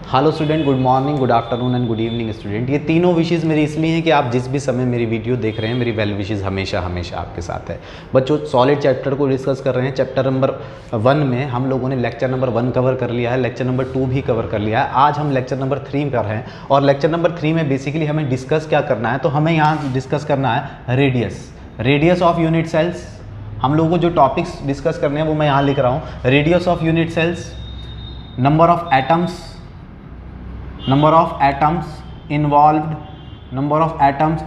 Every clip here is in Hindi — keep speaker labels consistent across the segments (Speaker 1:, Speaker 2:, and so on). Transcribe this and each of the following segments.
Speaker 1: Hello student, good morning, good afternoon and good evening student. ये तीनों विशेज़ मेरी इसलिए हैं कि आप जिस भी समय मेरी वीडियो देख रहे हैं, मेरी वेल विशेज़ हमेशा हमेशा आपके साथ है। बच्चों, सॉलिड चैप्टर को डिस्कस कर रहे हैं। चैप्टर नंबर 1 में हम लोगों ने लेक्चर नंबर 1 कवर कर लिया है, लेक्चर नंबर 2 भी कवर कर लिया है। आज हम लेक्चर नंबर 3 कर रहे हैं और लेक्चर नंबर 3 में बेसिकली हमें डिस्कस क्या करना है, तो हमें यहाँ डिस्कस करना है रेडियस ऑफ यूनिट सेल्स। हम लोगों को जो टॉपिक्स डिस्कस करने हैं वो मैं यहाँ लिख रहा हूँ। Radius of unit cells, number of atoms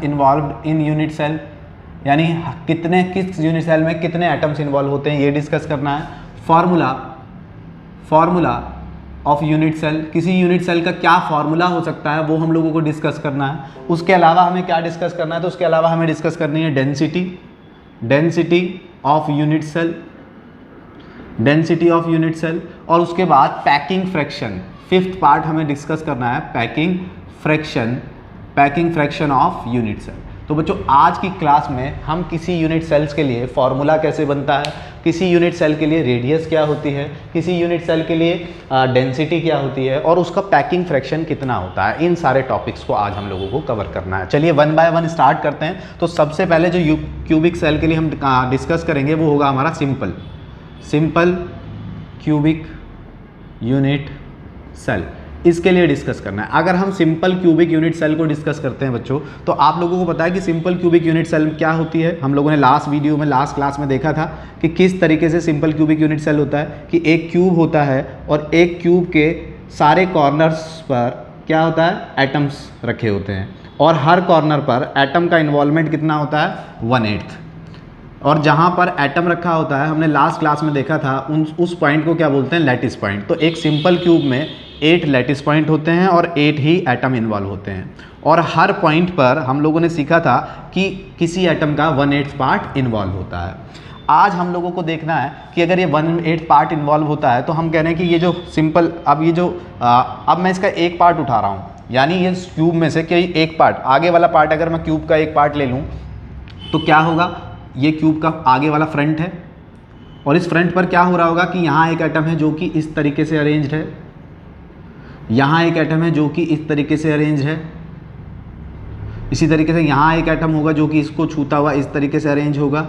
Speaker 1: involved in unit cell, यानी किस यूनिट सेल में कितने एटम्स इन्वॉल्व होते हैं, ये डिस्कस करना है। फार्मूला ऑफ यूनिट सेल, किसी यूनिट सेल का क्या फार्मूला हो सकता है वो हम लोगों को डिस्कस करना है। उसके अलावा हमें क्या डिस्कस करना है, तो उसके अलावा हमें डिस्कस करनी है डेंसिटी ऑफ यूनिट सेल, और उसके बाद पैकिंग फ्रैक्शन। 5th पार्ट हमें डिस्कस करना है, packing fraction of unit cell. तो बच्चों, आज की क्लास में हम किसी यूनिट सेल्स के लिए फॉर्मूला कैसे बनता है, किसी यूनिट सेल के लिए रेडियस क्या होती है, किसी यूनिट सेल के लिए डेंसिटी क्या होती है और उसका पैकिंग फ्रैक्शन कितना होता है, इन सारे टॉपिक्स को आज हम लोगों को कवर करना है। चलिए 1 बाय 1 स्टार्ट करते हैं। तो सबसे पहले जो क्यूबिक सेल के लिए हम डिस्कस करेंगे वो होगा हमारा सिंपल क्यूबिक यूनिट सेल। इसके लिए डिस्कस करना है। अगर हम सिंपल क्यूबिक यूनिट सेल को डिस्कस करते हैं बच्चों, तो आप लोगों को पता है कि सिंपल क्यूबिक यूनिट सेल क्या होती है। हम लोगों ने लास्ट क्लास में देखा था कि किस तरीके से सिंपल क्यूबिक यूनिट सेल होता है कि एक क्यूब होता है और एक क्यूब के सारे कॉर्नर्स पर क्या होता है, एटम्स रखे होते हैं, और हर कॉर्नर पर एटम का इन्वॉल्वमेंट कितना होता है, 1/8। और जहाँ पर एटम रखा होता है, हमने लास्ट क्लास में देखा था, उस पॉइंट को क्या बोलते हैं, लैटिस पॉइंट। तो एक सिंपल क्यूब में 8 लैटिस पॉइंट होते हैं और 8 ही एटम इन्वॉल्व होते हैं, और हर पॉइंट पर हम लोगों ने सीखा था कि किसी एटम का 1/8 पार्ट इन्वॉल्व होता है। आज हम लोगों को देखना है कि अगर ये 1/8 पार्ट इन्वॉल्व होता है तो हम कह रहे हैं कि ये जो सिंपल, अब मैं इसका एक पार्ट उठा रहा हूँ, यानी ये क्यूब में से कोई एक पार्ट, आगे वाला पार्ट अगर मैं क्यूब का एक पार्ट ले लूँ तो क्या होगा, ये क्यूब का आगे वाला फ्रंट है, और इस फ्रंट पर क्या हो रहा होगा कि यहाँ एक एटम है जो कि इस तरीके से अरेंज्ड है, यहाँ एक एटम है जो कि इस तरीके से अरेंज है, इसी तरीके से यहाँ एक एटम होगा जो कि इसको छूता हुआ इस तरीके से अरेंज होगा,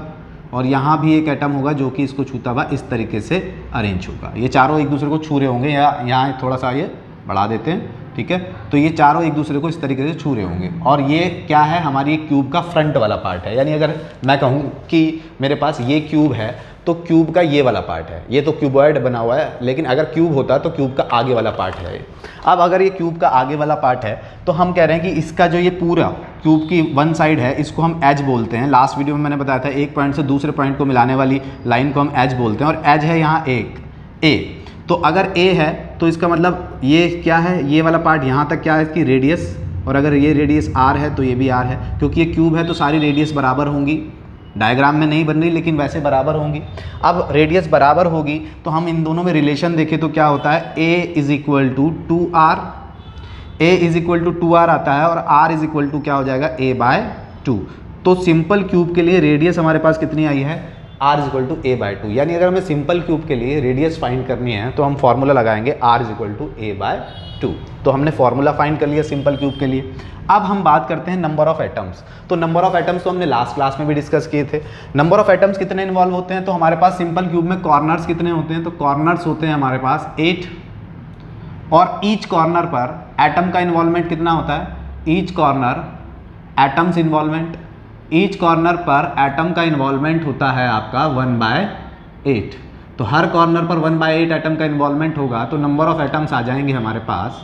Speaker 1: और यहाँ भी एक एटम होगा जो कि इसको छूता हुआ इस तरीके से अरेंज होगा। ये चारों एक दूसरे को छू रहे होंगे, या यहाँ थोड़ा सा ये बढ़ा देते हैं, ठीक है। तो ये चारों एक दूसरे को इस तरीके से छू रहे होंगे, और ये क्या है, हमारी एक क्यूब का फ्रंट वाला पार्ट है। यानी अगर मैं कहूँ कि मेरे पास ये क्यूब है तो क्यूब का ये वाला पार्ट है, ये तो क्यूबॉइड बना हुआ है, लेकिन अगर क्यूब होता तो क्यूब का आगे वाला पार्ट है। अब अगर ये क्यूब का आगे वाला पार्ट है तो हम कह रहे हैं कि इसका जो ये पूरा क्यूब की वन साइड है, इसको हम एज बोलते हैं। लास्ट वीडियो में मैंने बताया था, एक पॉइंट से दूसरे पॉइंट को मिलाने वाली लाइन को हम एज बोलते हैं, और एज है यहाँ एक ए। तो अगर ए है तो इसका मतलब ये क्या है, ये वाला पार्ट यहाँ तक क्या है, इसकी रेडियस, और अगर ये रेडियस आर है तो ये भी आर है। क्योंकि ये क्यूब है तो सारी रेडियस बराबर होंगी, डायग्राम में नहीं बन रही लेकिन वैसे बराबर होंगी। अब रेडियस बराबर होगी तो हम इन दोनों में रिलेशन देखें तो क्या होता है, a = 2r आता है, और r = क्या हो जाएगा, a/2। तो सिंपल क्यूब के लिए रेडियस हमारे पास कितनी आई है, r = a/2। यानी अगर हमें सिंपल क्यूब के लिए रेडियस फाइंड करनी है तो हम फॉर्मूला लगाएंगे r = a/2। तो हमने फॉर्मूला फाइंड कर लिया सिंपल क्यूब के लिए। अब हम बात करते हैं नंबर ऑफ एटम्स। तो नंबर ऑफ एटम्स तो हमने लास्ट क्लास में भी डिस्कस किए थे। नंबर ऑफ एटम्स कितने इन्वॉल्व होते हैं, तो हमारे पास सिंपल क्यूब में कॉर्नर्स कितने होते हैं, तो कॉर्नर्स होते हैं हमारे पास 8, और ईच कॉर्नर पर एटम का इन्वॉल्वमेंट कितना होता है, ईच कॉर्नर पर एटम का इन्वॉल्वमेंट होता है आपका 1/8। तो हर कॉर्नर पर 1/8 एटम का इन्वॉल्वमेंट होगा, तो नंबर ऑफ एटम्स आ जाएंगे हमारे पास,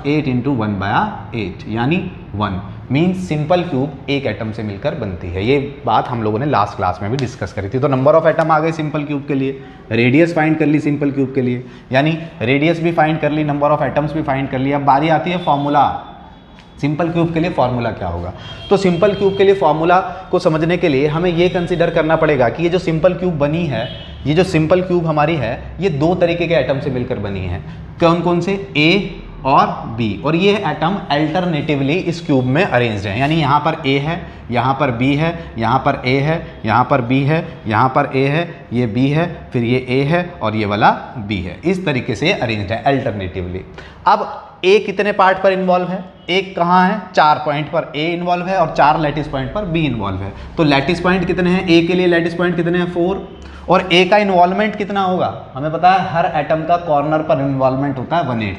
Speaker 1: 8 × 1/8 यानी 1। मीन्स सिंपल क्यूब एक एटम से मिलकर बनती है। ये बात हम लोगों ने लास्ट क्लास में भी डिस्कस करी थी। तो नंबर ऑफ एटम आ गए सिंपल क्यूब के लिए, रेडियस फाइंड कर ली सिंपल क्यूब के लिए, यानी रेडियस भी फाइंड कर ली, नंबर ऑफ एटम्स भी फाइंड कर ली। अब बारी आती है फॉर्मूला, सिंपल क्यूब के लिए फॉर्मूला क्या होगा। तो सिंपल क्यूब के लिए फॉर्मूला को समझने के लिए हमें ये कंसीडर करना पड़ेगा कि ये जो सिंपल क्यूब बनी है, ये जो सिंपल क्यूब हमारी है, ये 2 तरीके के एटम से मिलकर बनी है। कौन कौन से, A और B, और ये एटम अल्टरनेटिवली इस क्यूब में अरेंज्ड है, यानी यहाँ पर A है, यहाँ पर B है, यहाँ पर A है, यहाँ पर B है, यहाँ पर A है, ये B है, फिर ये A है और ये वाला B है। इस तरीके से अरेंज्ड है अल्टरनेटिवली। अब A कितने पार्ट पर इन्वॉल्व है? एक कहाँ है? 4 पॉइंट पर A इन्वॉल्व है और 4 लैटिस पॉइंट पर B इन्वॉल्व है। तो लैटिस पॉइंट कितने हैं? A के लिए लैटिस पॉइंट कितने हैं? 4। और A का इन्वॉल्वमेंट कितना होगा? हमें पता है हर एटम का कॉर्नर पर इन्वॉल्वमेंट होता है 1/8,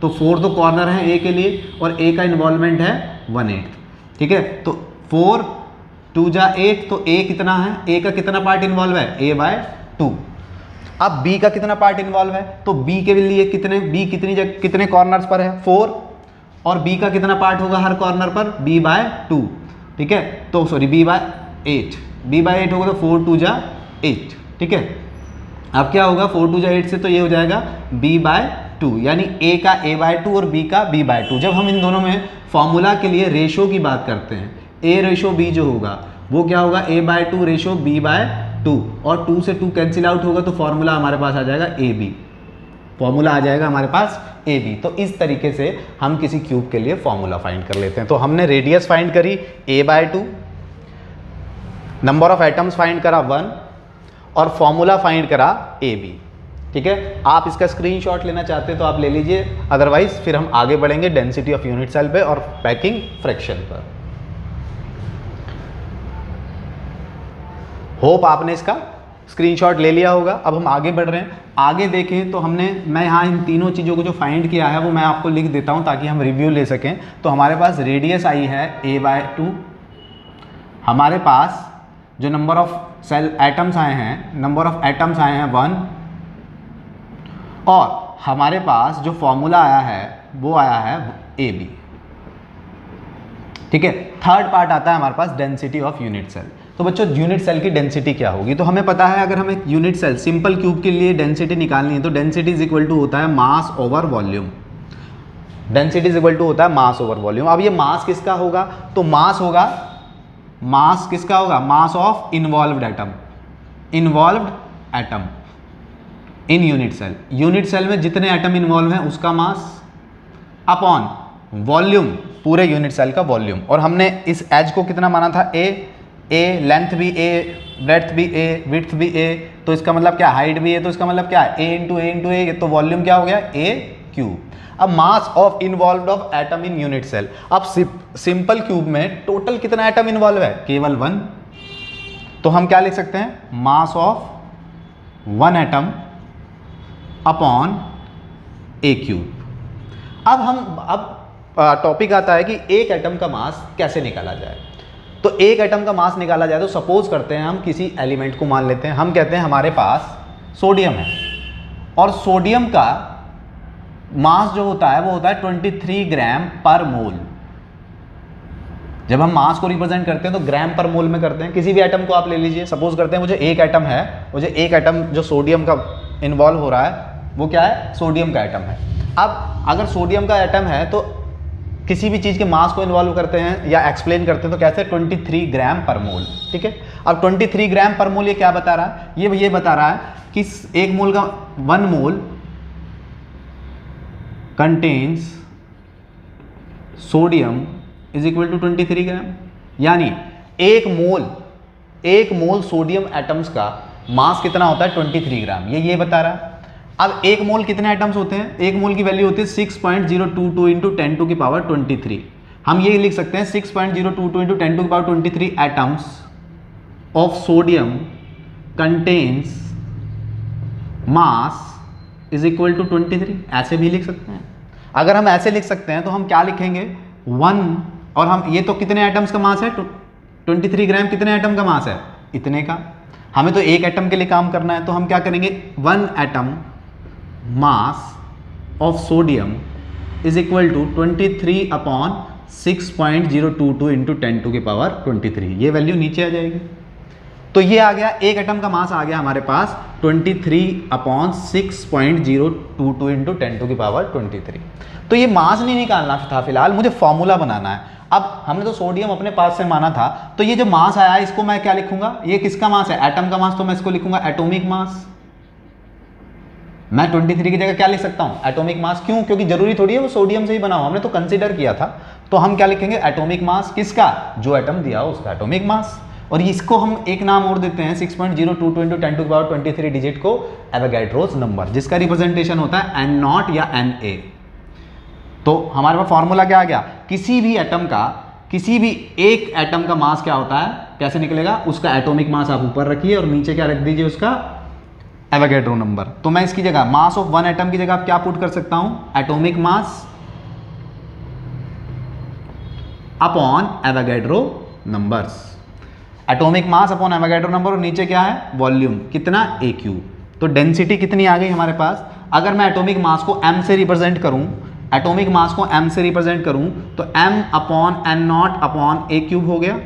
Speaker 1: तो 4 तो कॉर्नर है A के लिए और A का इन्वॉल्वमेंट है 1/8। ठीक है, तो 4 2 जा 8, तो A कितना है? A का कितना पार्ट इन्वॉल्व है? A/2। अब B का कितना पार्ट इन्वॉल्व है? तो B के लिए कितने, B कितने कॉर्नर्स पर है? 4, और B का कितना पार्ट होगा हर कॉर्नर पर? B/2। ठीक है, तो सॉरी B/8, B/8 होगा तो 4 2 जा 8। ठीक है, अब क्या होगा 4 2 जा 8 से, तो ये हो जाएगा B/2, यानी A का A/2 और B का B/2। जब हम इन दोनों में फॉर्मूला के लिए रेशो की बात करते हैं, A/B जो होगा वो क्या होगा? A/2 रेशो B/2, और 2 से 2 कैंसिल आउट होगा तो फॉर्मूला हमारे पास आ जाएगा AB, फॉर्मूला आ जाएगा हमारे पास AB। तो इस तरीके से हम किसी क्यूब के लिए फॉर्मूला फाइंड कर लेते हैं। तो हमने रेडियस फाइंड करी A/2, number of atoms find करा 1, और फॉर्मूला फाइंड करा AB। ठीक है, आप इसका स्क्रीनशॉट लेना चाहते हैं तो आप ले लीजिए, अदरवाइज फिर हम आगे बढ़ेंगे डेंसिटी ऑफ यूनिट सेल पे और पैकिंग फ्रैक्शन पर। होप आपने इसका स्क्रीनशॉट ले लिया होगा। अब हम आगे बढ़ रहे हैं। आगे देखें तो मैं यहाँ इन तीनों चीज़ों को जो फाइंड किया है वो मैं आपको लिख देता हूँ ताकि हम रिव्यू ले सकें। तो हमारे पास रेडियस आई है A/2, हमारे पास जो नंबर ऑफ सेल एटम्स आए हैं, नंबर ऑफ एटम्स आए हैं 1, और हमारे पास जो फॉर्मूला आया है वो आया है AB। ठीक है, थर्ड पार्ट आता है हमारे पास डेंसिटी ऑफ यूनिट सेल। तो बच्चों यूनिट सेल की डेंसिटी क्या होगी? तो हमें पता है अगर हमें यूनिट सेल सिंपल क्यूब के लिए डेंसिटी निकालनी है तो डेंसिटी इज इक्वल टू होता है mass over volume. Density is equal to होता है मास ओवर वॉल्यूम। अब ये मास किसका होगा? तो मास होगा, मास किसका होगा? Mass of involved atom, involved atom in unit cell. Unit cell में जितने एटम इन्वॉल्व हैं उसका मास अपॉन वॉल्यूम, पूरे यूनिट सेल का वॉल्यूम। और हमने इस एज को कितना माना था? A, लेंथ भी A, ब्रेड्थ भी A, विड्थ भी A, तो इसका मतलब क्या? हाइट भी A, तो इसका मतलब क्या है? A इंटू A, तो वॉल्यूम क्या हो गया? A3। अब mass of involved of atom in unit cell. अब सिंपल क्यूब में टोटल कितना एटम इन्वॉल्व है? केवल 1। तो हम क्या लिख सकते हैं? Mass of 1 atom upon A3। अब टॉपिक आता है कि एक एटम का मास कैसे निकाला जाए। तो एक एटम का मास निकाला जाए तो सपोज करते हैं हम किसी एलिमेंट को मान लेते हैं, हम कहते हैं हमारे पास सोडियम है, और सोडियम का मास जो होता है वो होता है 23 ग्राम पर मोल। जब हम मास को रिप्रेजेंट करते हैं तो ग्राम पर मोल में करते हैं। किसी भी एटम को आप ले लीजिए, सपोज करते हैं मुझे एक एटम है, मुझे एक एटम जो सोडियम का इन्वॉल्व हो रहा है वो क्या है? सोडियम का एटम है। अब अगर सोडियम का एटम है तो किसी भी चीज़ के मास को इन्वॉल्व करते हैं या एक्सप्लेन करते हैं तो कैसे? 23 ग्राम पर मोल। ठीक है, अब 23 ग्राम पर मोल ये क्या बता रहा है? ये बता रहा है कि एक मोल का 1 mole contains sodium is equal to 23 gram, यानी एक मोल सोडियम एटम्स का मास कितना होता है? 23 ग्राम। ये बता रहा है। अब एक मोल कितने एटम्स होते हैं? एक मोल की वैल्यू होती है 6.022 इंटू 10⁻23। हम ये लिख सकते हैं 6.022 into 10⁻23 atoms of sodium contains mass is equal to 23। ऐसे भी लिख सकते हैं। अगर हम ऐसे लिख सकते हैं तो हम क्या लिखेंगे? 1, और हम ये तो कितने एटम्स का मास है? 23 ग्राम कितने एटम का मास है? इतने का। हमें तो एक एटम के लिए काम करना है, तो हम क्या करेंगे? 1 atom mass of sodium is equal to 23 upon 6.022 into 10⁻23। ये वैल्यू नीचे आ जाएगी। तो ये आ गया, एक एटम का मास आ गया हमारे पास 23 अपॉन 6.022 इंटू 10⁻23। तो ये मास नहीं निकालना था फिलहाल, मुझे फॉर्मूला बनाना है। अब हमने तो सोडियम अपने पास से माना था, तो ये जो मास आया इसको मैं क्या लिखूंगा? ये किसका मास है? एटम का मास, तो मैं इसको लिखूंगा एटॉमिक मास। मैं 23 की जगह क्या लिख सकता हूँ, एटॉमिक मास। क्यों? क्योंकि जरूरी थोड़ी है वो सोडियम से ही बना हो, हमने तो कंसीडर किया था। तो हम क्या लिखेंगे, एटॉमिक मास किसका, जो एटम दिया हो उसका एटॉमिक मास। और इसको हम एक नाम और देते हैं 6.022 × 10⁻23 डिजिट को एवोगैड्रोस नंबर, जिसका रिप्रेजेंटेशन होता है n0 या Na। तो हमारे पास फॉर्मूला क्या आ गया, किसी भी एटम का, किसी भी एक एटम का मास क्या होता है, कैसे निकलेगा, उसका एटॉमिक मास आप ऊपर रखिए और नीचे क्या रख दीजिए, उसका एवोगैड्रो नंबर। तो मैं इसकी जगह मास ऑफ वन एटम की जगह क्या पुट कर सकता हूं, atomic mass upon Avogadro numbers. Atomic mass upon Avogadro number, और नीचे क्या है, वॉल्यूम कितना, A3। तो डेंसिटी कितनी आ गई हमारे पास। अगर मैं एटॉमिक मास को m से रिप्रेजेंट करूं, एटॉमिक मास को m से रिप्रेजेंट करूं तो m upon n0 upon A3 हो गया।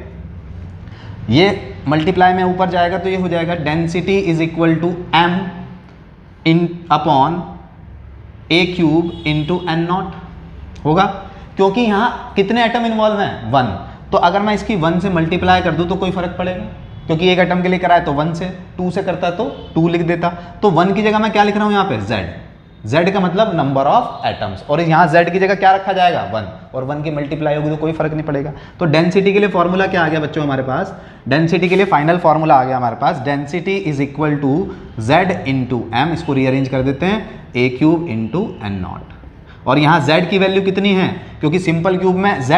Speaker 1: ये मल्टीप्लाई में ऊपर जाएगा तो ये हो जाएगा density is equal to m in upon A3 into n0 होगा, क्योंकि यहाँ कितने एटम इन्वॉल्व हैं, 1। तो अगर मैं इसकी 1 से मल्टीप्लाई कर दूं तो कोई फर्क पड़ेगा, क्योंकि एक एटम के लिए कराए तो 1 से, 2 से करता तो 2 लिख देता। तो 1 की जगह मैं क्या लिख रहा हूं यहाँ पे, z का मतलब नंबर ऑफ एटम्स, और यहाँ z की जगह क्या रखा जाएगा, 1, और 1 की मल्टीप्लाई होगी तो कोई फर्क नहीं पड़ेगा। तो डेंसिटी के लिए फॉर्मूला क्या आ गया बच्चों हमारे पास, डेंसिटी के लिए फाइनल फॉर्मूला आ गया हमारे पास, density is equal to z into m, इसको रीअरेंज कर देते हैं, A3 इंटू n0। और यहाँ z की वैल्यू कितनी है, क्योंकि सिंपल क्यूब में z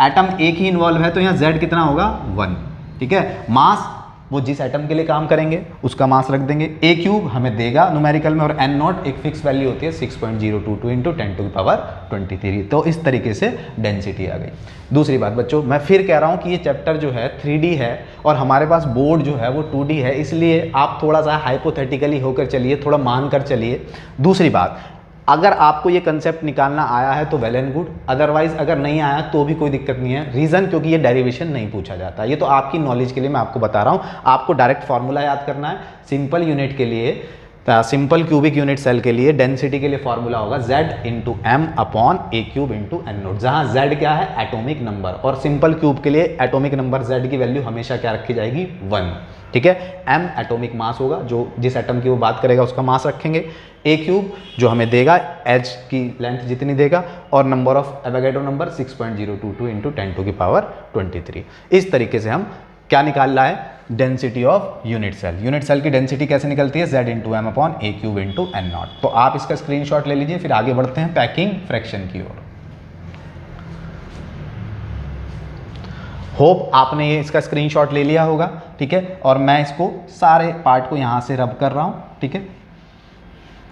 Speaker 1: एटम एक ही इन्वॉल्व है, तो यहाँ z कितना होगा, 1। ठीक है, मास वो जिस एटम के लिए काम करेंगे उसका मास रख देंगे, A3 हमें देगा न्यूमेरिकल में, और n0 एक फिक्स वैल्यू होती है 6.022 इंटू 10⁻23। तो इस तरीके से डेंसिटी आ गई। दूसरी बात बच्चों, मैं फिर कह रहा हूँ कि ये चैप्टर जो है 3D है और हमारे पास बोर्ड जो है वो 2D है, इसलिए आप थोड़ा सा हाइपोथेटिकली होकर चलिए, थोड़ा मान कर चलिए। दूसरी बात, अगर आपको ये कंसेप्ट निकालना आया है तो वेल एंड गुड, अदरवाइज अगर नहीं आया तो भी कोई दिक्कत नहीं है। रीज़न, क्योंकि ये डेरिवेशन नहीं पूछा जाता, ये तो आपकी नॉलेज के लिए मैं आपको बता रहा हूँ। आपको डायरेक्ट फार्मूला याद करना है। सिंपल यूनिट के लिए, सिंपल क्यूबिक यूनिट सेल के लिए डेंसिटी के लिए फॉर्मूला होगा z into m upon A3 into n0, जहाँ z क्या है, एटॉमिक नंबर, और सिंपल क्यूब के लिए एटॉमिक नंबर z की वैल्यू हमेशा क्या रखी जाएगी, 1। ठीक है, m एटॉमिक मास होगा, जो जिस एटम की वो बात करेगा उसका मास रखेंगे, A3 जो हमें देगा h की लेंथ जितनी देगा, और number of Avogadro number 6.022 into 10⁻23। इस तरीके से हम क्या निकाल रहा है, density of unit cell. Unit cell की डेंसिटी कैसे निकलती है, z into m upon A3 into n0। तो आप इसका स्क्रीनशॉट ले लीजिए, फिर आगे बढ़ते हैं पैकिंग फ्रैक्शन की ओर। होप आपने ये इसका स्क्रीनशॉट ले लिया होगा। ठीक है, और मैं इसको सारे पार्ट को यहाँ से रब कर रहा हूँ। ठीक है,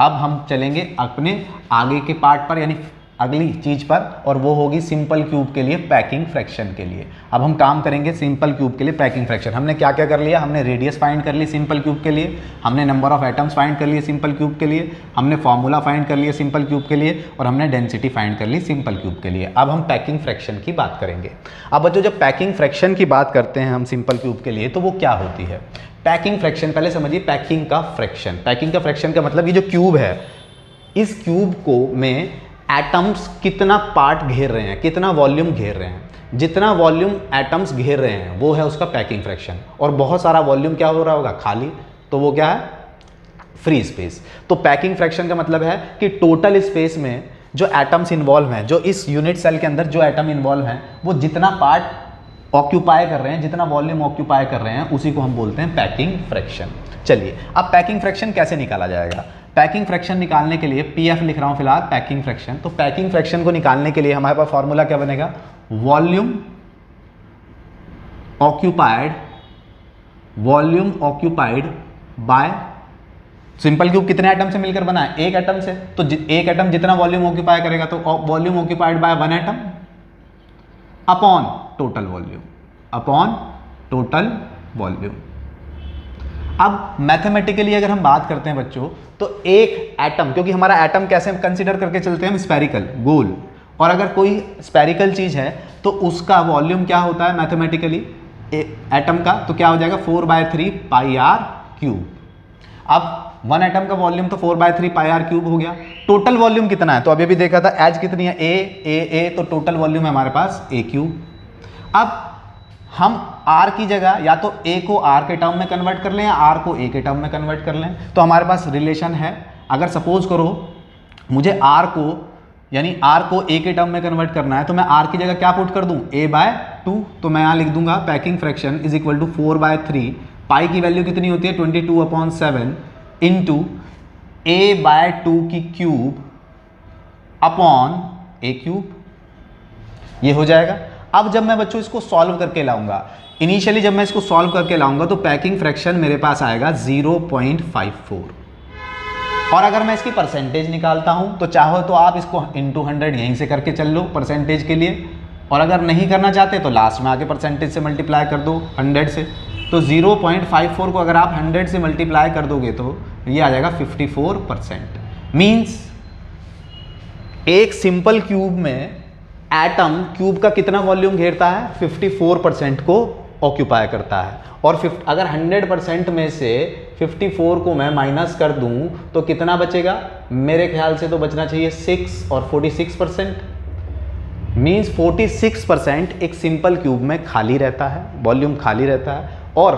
Speaker 1: अब हम चलेंगे अपने आगे के पार्ट पर, यानी अगली चीज पर, और वो होगी सिंपल क्यूब के लिए पैकिंग फ्रैक्शन के लिए। अब हम काम करेंगे सिंपल क्यूब के लिए पैकिंग फ्रैक्शन। हमने क्या क्या कर लिया, हमने रेडियस फाइंड कर ली सिंपल क्यूब के लिए, हमने नंबर ऑफ एटम्स फाइंड कर लिए सिंपल क्यूब के लिए, हमने फॉर्मूला फाइंड कर लिया सिंपल क्यूब के लिए, और हमने डेंसिटी फाइंड कर ली सिंपल क्यूब के लिए। अब हम पैकिंग फ्रैक्शन की बात करेंगे। अब बच्चों, जब पैकिंग फ्रैक्शन की बात करते हैं हम सिंपल क्यूब के लिए, तो वो क्या होती है पैकिंग फ्रैक्शन। पहले समझिए पैकिंग का फ्रैक्शन। पैकिंग का फ्रैक्शन का मतलब ये जो क्यूब है, इस क्यूब को में एटम्स कितना पार्ट घेर रहे हैं, कितना वॉल्यूम घेर रहे हैं, जितना वॉल्यूम एटम्स घेर रहे हैं वो है उसका पैकिंग फ्रैक्शन। और बहुत सारा वॉल्यूम क्या हो रहा होगा, खाली, तो वो क्या है, फ्री स्पेस। तो पैकिंग फ्रैक्शन का मतलब है कि टोटल स्पेस में जो एटम्स इन्वॉल्व हैं, जो इस यूनिट सेल के अंदर जो एटम इन्वॉल्व हैं, वो जितना पार्ट ऑक्यूपाई कर रहे हैं, जितना वॉल्यूम ऑक्यूपाई कर रहे हैं, उसी को हम बोलते हैं पैकिंग फ्रैक्शन। चलिए, अब पैकिंग फ्रैक्शन कैसे निकाला जाएगा। पैकिंग फ्रैक्शन निकालने के लिए PF लिख रहा हूं फिलहाल, पैकिंग फ्रैक्शन। तो पैकिंग फ्रैक्शन को निकालने के लिए हमारे पास फॉर्मूला क्या बनेगा, volume occupied bye, simple cube कितने एटम से मिलकर बना है, एक एटम से। तो एक एटम जितना वॉल्यूम ऑक्यूपाई करेगा, तो volume occupied bye 1 atom upon total volume. अब मैथमेटिकली अगर हम बात करते हैं बच्चों, तो एक एटम, क्योंकि हमारा एटम कैसे कंसीडर करके चलते हैं हम, स्फेरिकल, गोल, और अगर कोई स्फेरिकल चीज है तो उसका वॉल्यूम क्या होता है मैथमेटिकली एटम का, तो क्या हो जाएगा 4/3 πr³। अब 1 एटम का वॉल्यूम तो 4/3 πr³ हो गया। टोटल वॉल्यूम कितना है, तो अभी भी देखा था एज कितनी है, ए, तो टोटल वॉल्यूम है हमारे पास A3। अब हम r की जगह या तो a को r के टर्म में कन्वर्ट कर लें या r को a के टर्म में कन्वर्ट कर लें। तो हमारे पास रिलेशन है, अगर सपोज करो मुझे r को यानी r को a के टर्म में कन्वर्ट करना है तो मैं r की जगह क्या पुट कर दूं, a/2। तो मैं यहाँ लिख दूंगा packing fraction is equal to 4/3, pi की वैल्यू कितनी होती है 22/7 इंटू a/2 की क्यूब अपॉन a क्यूब, ये हो जाएगा। अब जब मैं बच्चों इसको सॉल्व करके लाऊंगा, इनिशियली जब मैं इसको सॉल्व करके लाऊंगा तो पैकिंग फ्रैक्शन मेरे पास आएगा 0.54, और अगर मैं इसकी परसेंटेज निकालता हूं तो चाहो तो आप इसको इंटू 100 यहीं से करके चल लो परसेंटेज के लिए, और अगर नहीं करना चाहते तो लास्ट में आके परसेंटेज से मल्टीप्लाई कर दो 100 से। तो 0.54 को अगर आप 100 से मल्टीप्लाई कर दोगे तो ये आ जाएगा 54%। मीन्स एक सिंपल क्यूब में एटम क्यूब का कितना वॉल्यूम घेरता है, 54% को ऑक्यूपाई करता है। और अगर 100% में से 54 को मैं माइनस कर दूं तो कितना बचेगा, मेरे ख्याल से तो बचना चाहिए 6 और 46%। मीन्स 46% एक सिंपल क्यूब में खाली रहता है, वॉल्यूम खाली रहता है, और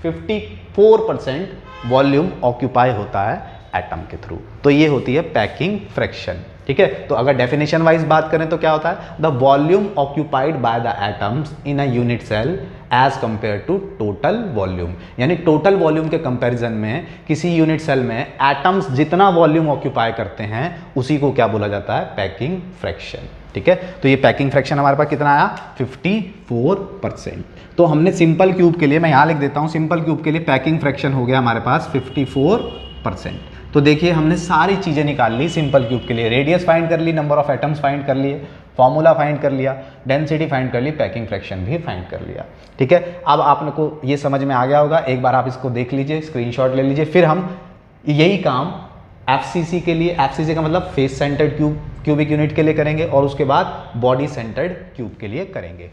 Speaker 1: 54% वॉल्यूम ऑक्यूपाई होता है एटम के थ्रू। तो ये होती है पैकिंग फ्रैक्शन। ठीक है, तो अगर डेफिनेशन वाइज बात करें तो क्या होता है, the volume occupied by the atoms in a unit cell as compare to total volume. यानी टोटल वॉल्यूम के कंपैरिजन में किसी यूनिट सेल में एटम्स जितना वॉल्यूम ऑक्यूपाई करते हैं उसी को क्या बोला जाता है, पैकिंग फ्रैक्शन। ठीक है, तो ये पैकिंग फ्रैक्शन हमारे पास कितना आया, 54%। तो हमने सिंपल क्यूब के लिए, मैं यहाँ लिख देता हूँ, सिंपल क्यूब के लिए पैकिंग फ्रैक्शन हो गया हमारे पास 54%। तो देखिए हमने सारी चीज़ें निकाल ली सिंपल क्यूब के लिए, रेडियस फाइंड कर ली, नंबर ऑफ एटम्स फाइंड कर लिए, फॉर्मूला फाइंड कर लिया, डेंसिटी फाइंड कर ली, पैकिंग फ्रैक्शन भी फाइंड कर लिया। ठीक है, अब आपको ये समझ में आ गया होगा, एक बार आप इसको देख लीजिए, स्क्रीनशॉट ले लीजिए, फिर हम यही काम एफसीसी के लिए, एफसीसी का मतलब फेस सेंटर्ड क्यूबिक यूनिट के लिए करेंगे, और उसके बाद बॉडी सेंटर्ड क्यूब के लिए करेंगे।